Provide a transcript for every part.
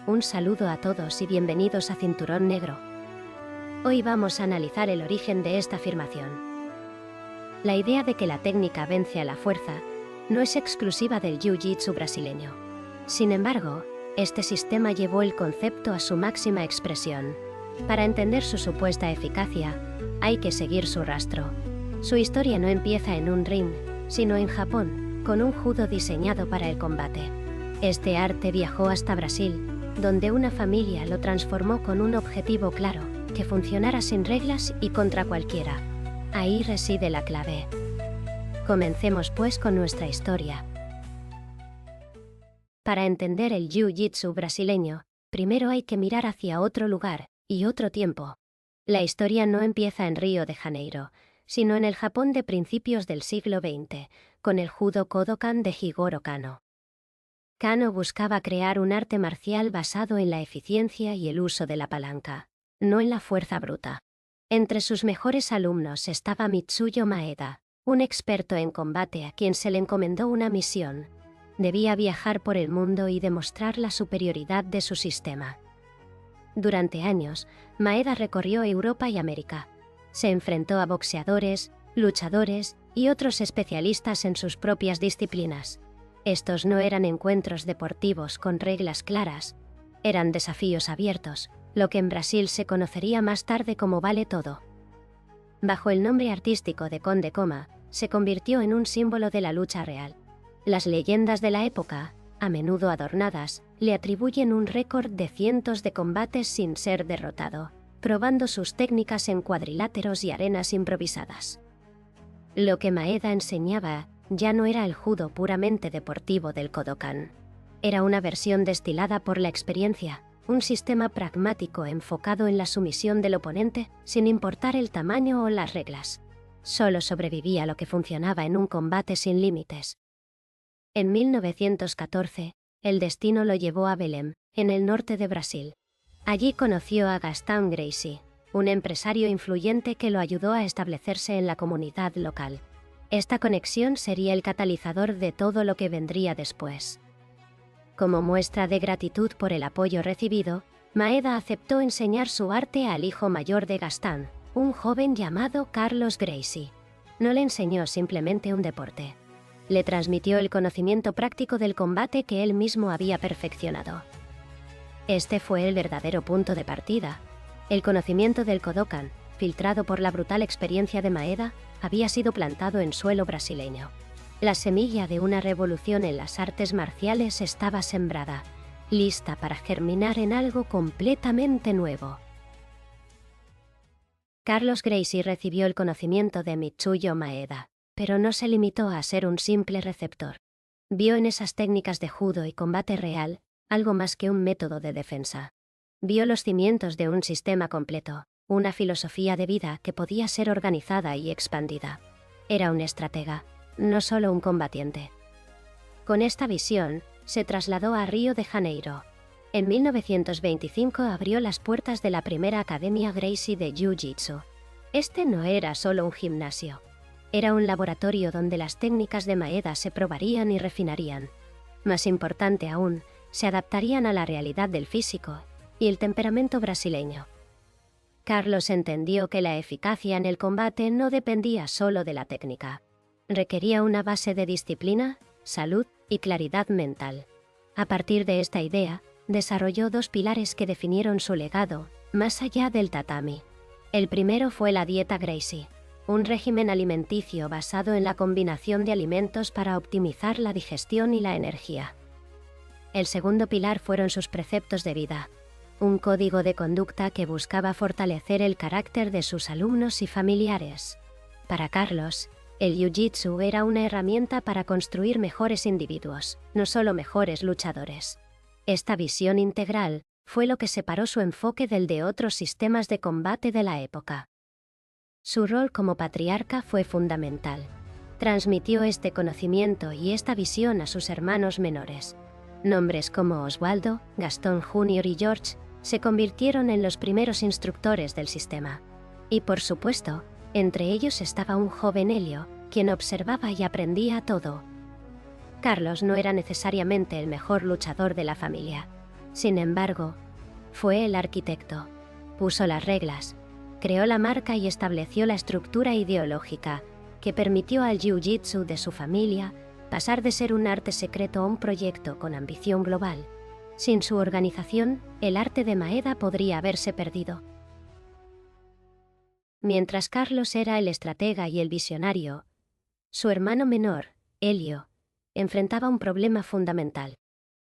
Un saludo a todos y bienvenidos a Cinturón Negro. Hoy vamos a analizar el origen de esta afirmación. La idea de que la técnica vence a la fuerza no es exclusiva del jiu-jitsu brasileño. Sin embargo, este sistema llevó el concepto a su máxima expresión. Para entender su supuesta eficacia, hay que seguir su rastro. Su historia no empieza en un ring, sino en Japón, con un judo diseñado para el combate. Este arte viajó hasta Brasil, donde una familia lo transformó con un objetivo claro, que funcionara sin reglas y contra cualquiera. Ahí reside la clave. Comencemos pues con nuestra historia. Para entender el jiu-jitsu brasileño, primero hay que mirar hacia otro lugar y otro tiempo. La historia no empieza en Río de Janeiro, sino en el Japón de principios del siglo XX, con el judo Kodokan de Jigoro Kano. Kano buscaba crear un arte marcial basado en la eficiencia y el uso de la palanca, no en la fuerza bruta. Entre sus mejores alumnos estaba Mitsuyo Maeda, un experto en combate a quien se le encomendó una misión. Debía viajar por el mundo y demostrar la superioridad de su sistema. Durante años, Maeda recorrió Europa y América. Se enfrentó a boxeadores, luchadores y otros especialistas en sus propias disciplinas. Estos no eran encuentros deportivos con reglas claras, eran desafíos abiertos, lo que en Brasil se conocería más tarde como Vale Todo. Bajo el nombre artístico de Conde Coma, se convirtió en un símbolo de la lucha real. Las leyendas de la época, a menudo adornadas, le atribuyen un récord de cientos de combates sin ser derrotado, probando sus técnicas en cuadriláteros y arenas improvisadas. Lo que Maeda enseñaba ya no era el judo puramente deportivo del Kodokan. Era una versión destilada por la experiencia, un sistema pragmático enfocado en la sumisión del oponente sin importar el tamaño o las reglas. Solo sobrevivía lo que funcionaba en un combate sin límites. En 1914, el destino lo llevó a Belém, en el norte de Brasil. Allí conoció a Gastão Gracie, un empresario influyente que lo ayudó a establecerse en la comunidad local. Esta conexión sería el catalizador de todo lo que vendría después. Como muestra de gratitud por el apoyo recibido, Maeda aceptó enseñar su arte al hijo mayor de Gastão, un joven llamado Carlos Gracie. No le enseñó simplemente un deporte. Le transmitió el conocimiento práctico del combate que él mismo había perfeccionado. Este fue el verdadero punto de partida. El conocimiento del Kodokan, filtrado por la brutal experiencia de Maeda, había sido plantado en suelo brasileño. La semilla de una revolución en las artes marciales estaba sembrada, lista para germinar en algo completamente nuevo. Carlos Gracie recibió el conocimiento de Mitsuyo Maeda, pero no se limitó a ser un simple receptor. Vio en esas técnicas de judo y combate real algo más que un método de defensa. Vio los cimientos de un sistema completo, una filosofía de vida que podía ser organizada y expandida. Era un estratega, no solo un combatiente. Con esta visión, se trasladó a Río de Janeiro. En 1925 abrió las puertas de la primera Academia Gracie de Jiu-Jitsu. Este no era solo un gimnasio. Era un laboratorio donde las técnicas de Maeda se probarían y refinarían. Más importante aún, se adaptarían a la realidad del físico y el temperamento brasileño. Carlos entendió que la eficacia en el combate no dependía solo de la técnica. Requería una base de disciplina, salud y claridad mental. A partir de esta idea, desarrolló dos pilares que definieron su legado, más allá del tatami. El primero fue la dieta Gracie, un régimen alimenticio basado en la combinación de alimentos para optimizar la digestión y la energía. El segundo pilar fueron sus preceptos de vida, un código de conducta que buscaba fortalecer el carácter de sus alumnos y familiares. Para Carlos, el jiu-jitsu era una herramienta para construir mejores individuos, no solo mejores luchadores. Esta visión integral fue lo que separó su enfoque del de otros sistemas de combate de la época. Su rol como patriarca fue fundamental. Transmitió este conocimiento y esta visión a sus hermanos menores. Nombres como Oswaldo, Gastón Jr. y George se convirtieron en los primeros instructores del sistema. Y por supuesto, entre ellos estaba un joven Helio, quien observaba y aprendía todo. Carlos no era necesariamente el mejor luchador de la familia. Sin embargo, fue el arquitecto. Puso las reglas, creó la marca y estableció la estructura ideológica que permitió al jiu-jitsu de su familia pasar de ser un arte secreto a un proyecto con ambición global. Sin su organización, el arte de Maeda podría haberse perdido. Mientras Carlos era el estratega y el visionario, su hermano menor, Helio, enfrentaba un problema fundamental.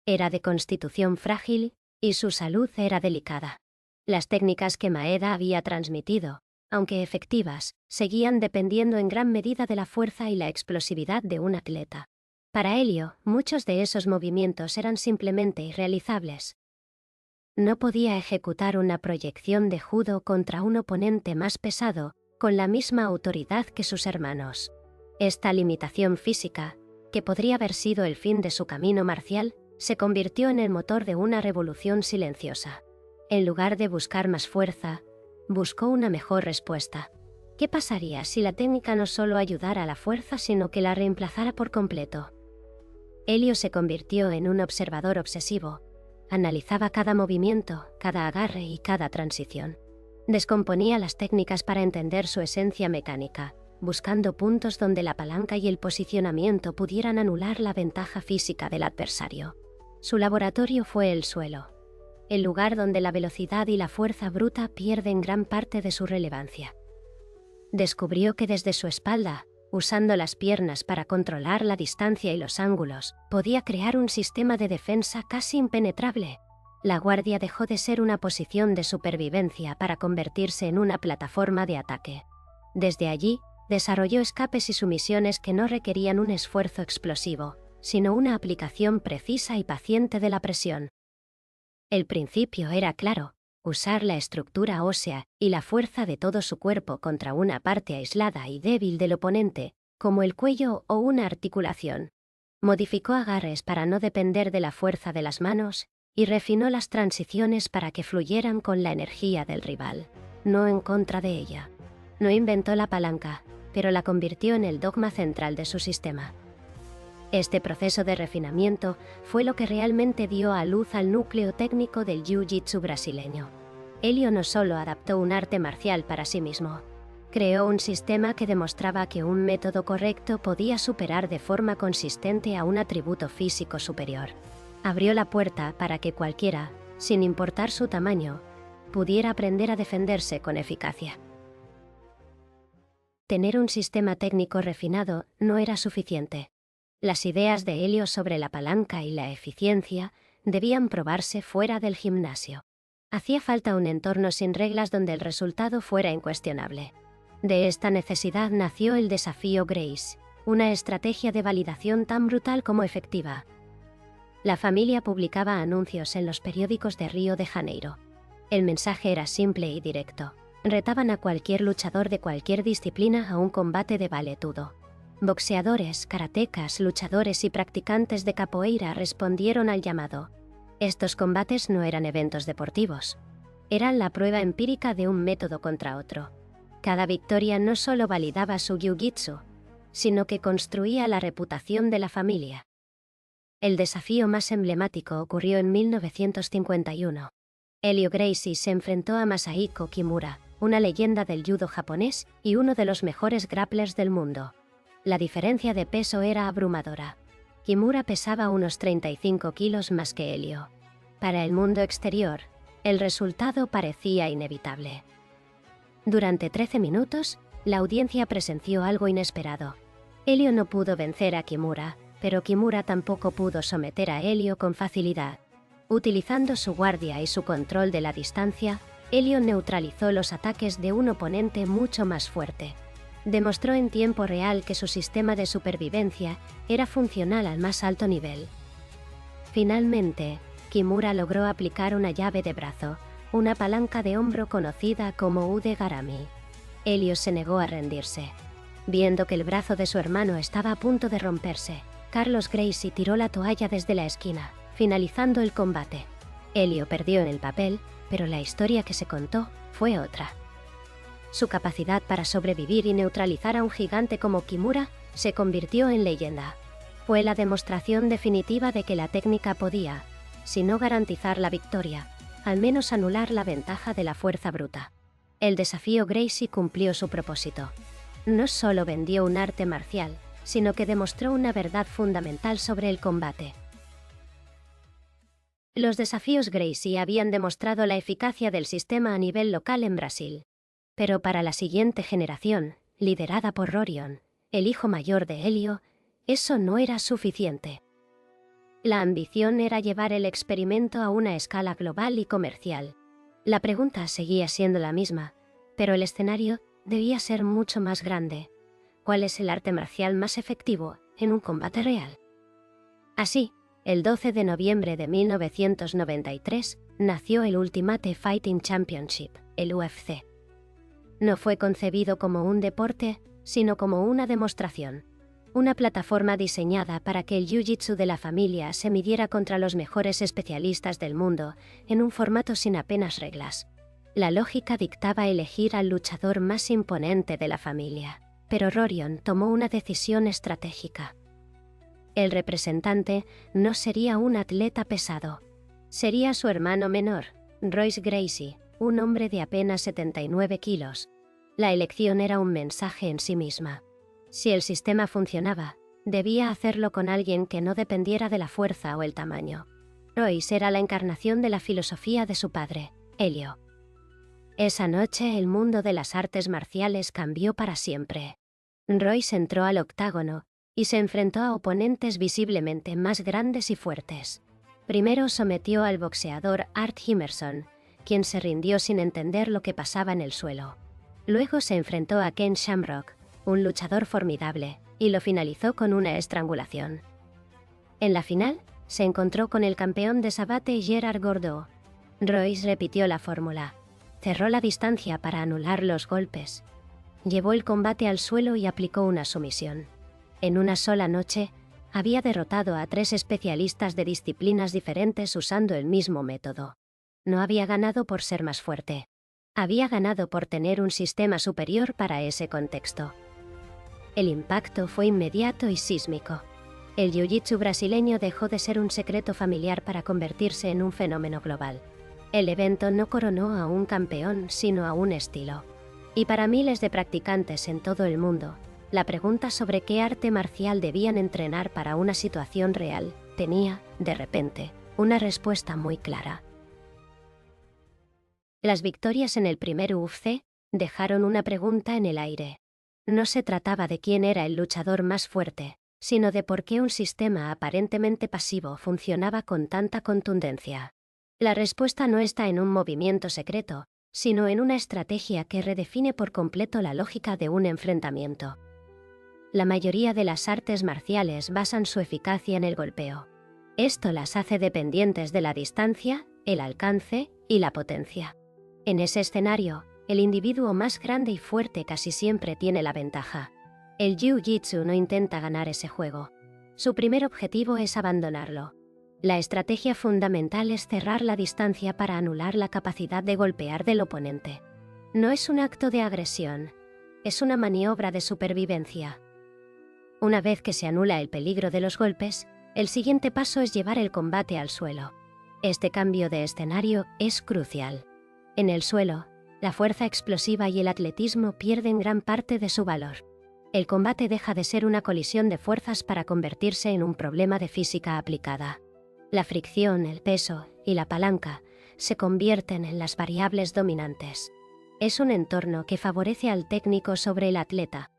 Era de constitución frágil y su salud era delicada. Las técnicas que Maeda había transmitido, aunque efectivas, seguían dependiendo en gran medida de la fuerza y la explosividad de un atleta. Para Helio, muchos de esos movimientos eran simplemente irrealizables. No podía ejecutar una proyección de judo contra un oponente más pesado con la misma autoridad que sus hermanos. Esta limitación física, que podría haber sido el fin de su camino marcial, se convirtió en el motor de una revolución silenciosa. En lugar de buscar más fuerza, buscó una mejor respuesta. ¿Qué pasaría si la técnica no solo ayudara a la fuerza, sino que la reemplazara por completo? Helio se convirtió en un observador obsesivo. Analizaba cada movimiento, cada agarre y cada transición. Descomponía las técnicas para entender su esencia mecánica, buscando puntos donde la palanca y el posicionamiento pudieran anular la ventaja física del adversario. Su laboratorio fue el suelo, el lugar donde la velocidad y la fuerza bruta pierden gran parte de su relevancia. Descubrió que desde su espalda, usando las piernas para controlar la distancia y los ángulos, podía crear un sistema de defensa casi impenetrable. La guardia dejó de ser una posición de supervivencia para convertirse en una plataforma de ataque. Desde allí, desarrolló escapes y sumisiones que no requerían un esfuerzo explosivo, sino una aplicación precisa y paciente de la presión. El principio era claro: usar la estructura ósea y la fuerza de todo su cuerpo contra una parte aislada y débil del oponente, como el cuello o una articulación. Modificó agarres para no depender de la fuerza de las manos y refinó las transiciones para que fluyeran con la energía del rival, no en contra de ella. No inventó la palanca, pero la convirtió en el dogma central de su sistema. Este proceso de refinamiento fue lo que realmente dio a luz al núcleo técnico del jiu-jitsu brasileño. Helio no solo adaptó un arte marcial para sí mismo, creó un sistema que demostraba que un método correcto podía superar de forma consistente a un atributo físico superior. Abrió la puerta para que cualquiera, sin importar su tamaño, pudiera aprender a defenderse con eficacia. Tener un sistema técnico refinado no era suficiente. Las ideas de Helio sobre la palanca y la eficiencia debían probarse fuera del gimnasio. Hacía falta un entorno sin reglas donde el resultado fuera incuestionable. De esta necesidad nació el desafío Gracie, una estrategia de validación tan brutal como efectiva. La familia publicaba anuncios en los periódicos de Río de Janeiro. El mensaje era simple y directo. Retaban a cualquier luchador de cualquier disciplina a un combate de valetudo. Boxeadores, karatecas, luchadores y practicantes de capoeira respondieron al llamado. Estos combates no eran eventos deportivos. Eran la prueba empírica de un método contra otro. Cada victoria no solo validaba su jiu-jitsu, sino que construía la reputación de la familia. El desafío más emblemático ocurrió en 1951. Helio Gracie se enfrentó a Masahiko Kimura, una leyenda del judo japonés y uno de los mejores grapplers del mundo. La diferencia de peso era abrumadora. Kimura pesaba unos 35 kilos más que Helio. Para el mundo exterior, el resultado parecía inevitable. Durante 13 minutos, la audiencia presenció algo inesperado. Helio no pudo vencer a Kimura, pero Kimura tampoco pudo someter a Helio con facilidad. Utilizando su guardia y su control de la distancia, Helio neutralizó los ataques de un oponente mucho más fuerte. Demostró en tiempo real que su sistema de supervivencia era funcional al más alto nivel. Finalmente, Kimura logró aplicar una llave de brazo, una palanca de hombro conocida como Ude Garami. Helio se negó a rendirse. Viendo que el brazo de su hermano estaba a punto de romperse, Carlos Gracie tiró la toalla desde la esquina, finalizando el combate. Helio perdió en el papel, pero la historia que se contó fue otra. Su capacidad para sobrevivir y neutralizar a un gigante como Kimura se convirtió en leyenda. Fue la demostración definitiva de que la técnica podía, sino garantizar la victoria, al menos anular la ventaja de la fuerza bruta. El desafío Gracie cumplió su propósito. No solo vendió un arte marcial, sino que demostró una verdad fundamental sobre el combate. Los desafíos Gracie habían demostrado la eficacia del sistema a nivel local en Brasil. Pero para la siguiente generación, liderada por Rorion, el hijo mayor de Helio, eso no era suficiente. La ambición era llevar el experimento a una escala global y comercial. La pregunta seguía siendo la misma, pero el escenario debía ser mucho más grande. ¿Cuál es el arte marcial más efectivo en un combate real? Así, el 12 de noviembre de 1993, nació el Ultimate Fighting Championship, el UFC. No fue concebido como un deporte, sino como una demostración. Una plataforma diseñada para que el jiu-jitsu de la familia se midiera contra los mejores especialistas del mundo en un formato sin apenas reglas. La lógica dictaba elegir al luchador más imponente de la familia, pero Rorion tomó una decisión estratégica. El representante no sería un atleta pesado. Sería su hermano menor, Royce Gracie, un hombre de apenas 79 kilos. La elección era un mensaje en sí misma. Si el sistema funcionaba, debía hacerlo con alguien que no dependiera de la fuerza o el tamaño. Royce era la encarnación de la filosofía de su padre, Helio. Esa noche el mundo de las artes marciales cambió para siempre. Royce entró al octágono y se enfrentó a oponentes visiblemente más grandes y fuertes. Primero sometió al boxeador Art Himerson, quien se rindió sin entender lo que pasaba en el suelo. Luego se enfrentó a Ken Shamrock, un luchador formidable, y lo finalizó con una estrangulación. En la final, se encontró con el campeón de Sabate Gerard Gordeau. Royce repitió la fórmula. Cerró la distancia para anular los golpes. Llevó el combate al suelo y aplicó una sumisión. En una sola noche, había derrotado a 3 especialistas de disciplinas diferentes usando el mismo método. No había ganado por ser más fuerte. Había ganado por tener un sistema superior para ese contexto. El impacto fue inmediato y sísmico. El jiu-jitsu brasileño dejó de ser un secreto familiar para convertirse en un fenómeno global. El evento no coronó a un campeón, sino a un estilo. Y para miles de practicantes en todo el mundo, la pregunta sobre qué arte marcial debían entrenar para una situación real tenía, de repente, una respuesta muy clara. Las victorias en el primer UFC dejaron una pregunta en el aire. No se trataba de quién era el luchador más fuerte, sino de por qué un sistema aparentemente pasivo funcionaba con tanta contundencia. La respuesta no está en un movimiento secreto, sino en una estrategia que redefine por completo la lógica de un enfrentamiento. La mayoría de las artes marciales basan su eficacia en el golpeo. Esto las hace dependientes de la distancia, el alcance y la potencia. En ese escenario, el individuo más grande y fuerte casi siempre tiene la ventaja. El jiu-jitsu no intenta ganar ese juego. Su primer objetivo es abandonarlo. La estrategia fundamental es cerrar la distancia para anular la capacidad de golpear del oponente. No es un acto de agresión, es una maniobra de supervivencia. Una vez que se anula el peligro de los golpes, el siguiente paso es llevar el combate al suelo. Este cambio de escenario es crucial. En el suelo, la fuerza explosiva y el atletismo pierden gran parte de su valor. El combate deja de ser una colisión de fuerzas para convertirse en un problema de física aplicada. La fricción, el peso y la palanca se convierten en las variables dominantes. Es un entorno que favorece al técnico sobre el atleta.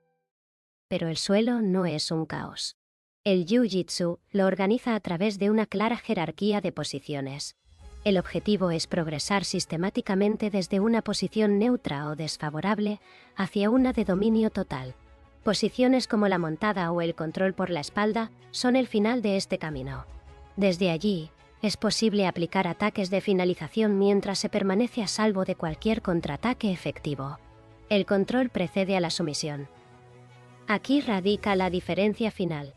Pero el suelo no es un caos. El jiu-jitsu lo organiza a través de una clara jerarquía de posiciones. El objetivo es progresar sistemáticamente desde una posición neutra o desfavorable hacia una de dominio total. Posiciones como la montada o el control por la espalda son el final de este camino. Desde allí, es posible aplicar ataques de finalización mientras se permanece a salvo de cualquier contraataque efectivo. El control precede a la sumisión. Aquí radica la diferencia final.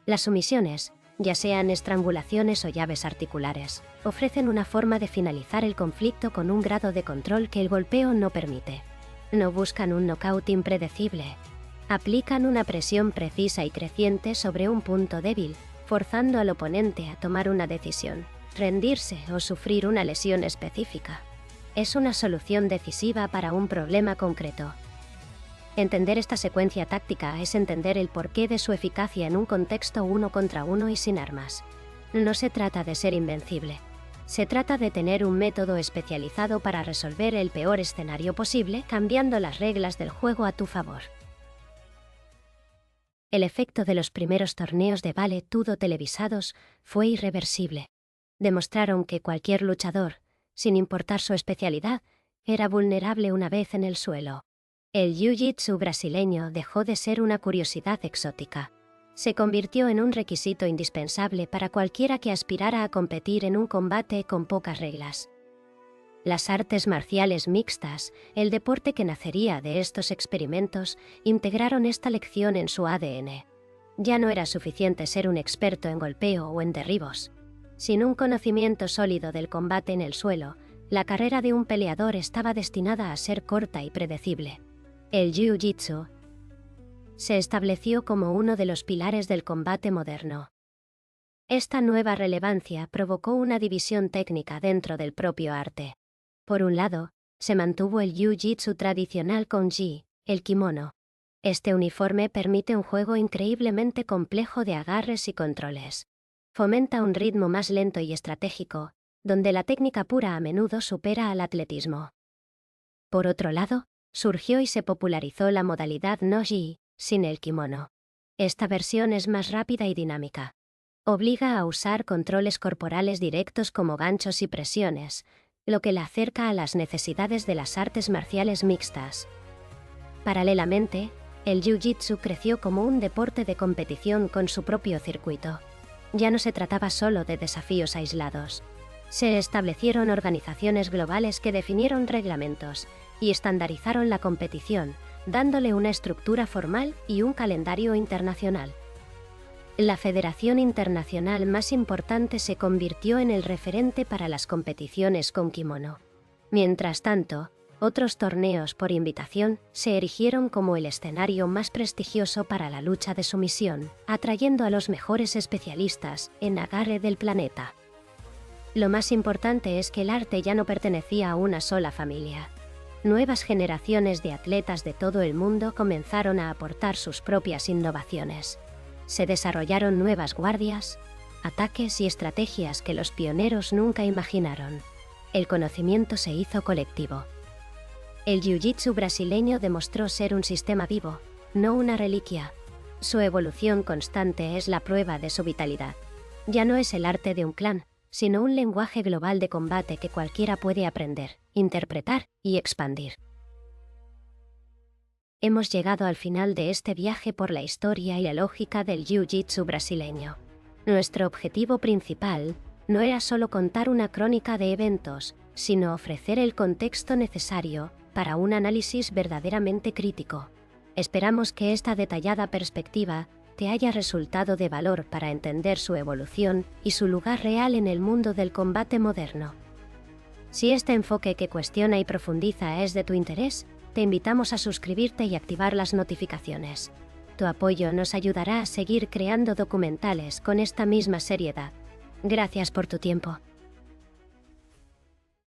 Las sumisiones, ya sean estrangulaciones o llaves articulares, ofrecen una forma de finalizar el conflicto con un grado de control que el golpeo no permite. No buscan un knockout impredecible. Aplican una presión precisa y creciente sobre un punto débil, forzando al oponente a tomar una decisión. rendirse o sufrir una lesión específica. Es una solución decisiva para un problema concreto. Entender esta secuencia táctica es entender el porqué de su eficacia en un contexto 1 contra 1 y sin armas. No se trata de ser invencible. Se trata de tener un método especializado para resolver el peor escenario posible, cambiando las reglas del juego a tu favor. El efecto de los primeros torneos de Vale Tudo televisados fue irreversible. Demostraron que cualquier luchador, sin importar su especialidad, era vulnerable una vez en el suelo. El jiu-jitsu brasileño dejó de ser una curiosidad exótica. Se convirtió en un requisito indispensable para cualquiera que aspirara a competir en un combate con pocas reglas. Las artes marciales mixtas, el deporte que nacería de estos experimentos, integraron esta lección en su ADN. Ya no era suficiente ser un experto en golpeo o en derribos. Sin un conocimiento sólido del combate en el suelo, la carrera de un peleador estaba destinada a ser corta y predecible. El jiu-jitsu se estableció como uno de los pilares del combate moderno. Esta nueva relevancia provocó una división técnica dentro del propio arte. Por un lado, se mantuvo el jiu-jitsu tradicional con gi, el kimono. Este uniforme permite un juego increíblemente complejo de agarres y controles. Fomenta un ritmo más lento y estratégico, donde la técnica pura a menudo supera al atletismo. Por otro lado, surgió y se popularizó la modalidad no-gi, sin el kimono. Esta versión es más rápida y dinámica. Obliga a usar controles corporales directos como ganchos y presiones, lo que la acerca a las necesidades de las artes marciales mixtas. Paralelamente, el jiu-jitsu creció como un deporte de competición con su propio circuito. Ya no se trataba solo de desafíos aislados. Se establecieron organizaciones globales que definieron reglamentos y estandarizaron la competición, dándole una estructura formal y un calendario internacional. La federación internacional más importante se convirtió en el referente para las competiciones con kimono. Mientras tanto, otros torneos por invitación se erigieron como el escenario más prestigioso para la lucha de sumisión, atrayendo a los mejores especialistas en agarre del planeta. Lo más importante es que el arte ya no pertenecía a una sola familia. Nuevas generaciones de atletas de todo el mundo comenzaron a aportar sus propias innovaciones. Se desarrollaron nuevas guardias, ataques y estrategias que los pioneros nunca imaginaron. El conocimiento se hizo colectivo. El jiu-jitsu brasileño demostró ser un sistema vivo, no una reliquia. Su evolución constante es la prueba de su vitalidad. Ya no es el arte de un clan, sino un lenguaje global de combate que cualquiera puede aprender, interpretar y expandir. Hemos llegado al final de este viaje por la historia y la lógica del jiu-jitsu brasileño. Nuestro objetivo principal no era solo contar una crónica de eventos, sino ofrecer el contexto necesario para un análisis verdaderamente crítico. Esperamos que esta detallada perspectiva te haya resultado de valor para entender su evolución y su lugar real en el mundo del combate moderno. Si este enfoque que cuestiona y profundiza es de tu interés, te invitamos a suscribirte y activar las notificaciones. Tu apoyo nos ayudará a seguir creando documentales con esta misma seriedad. Gracias por tu tiempo.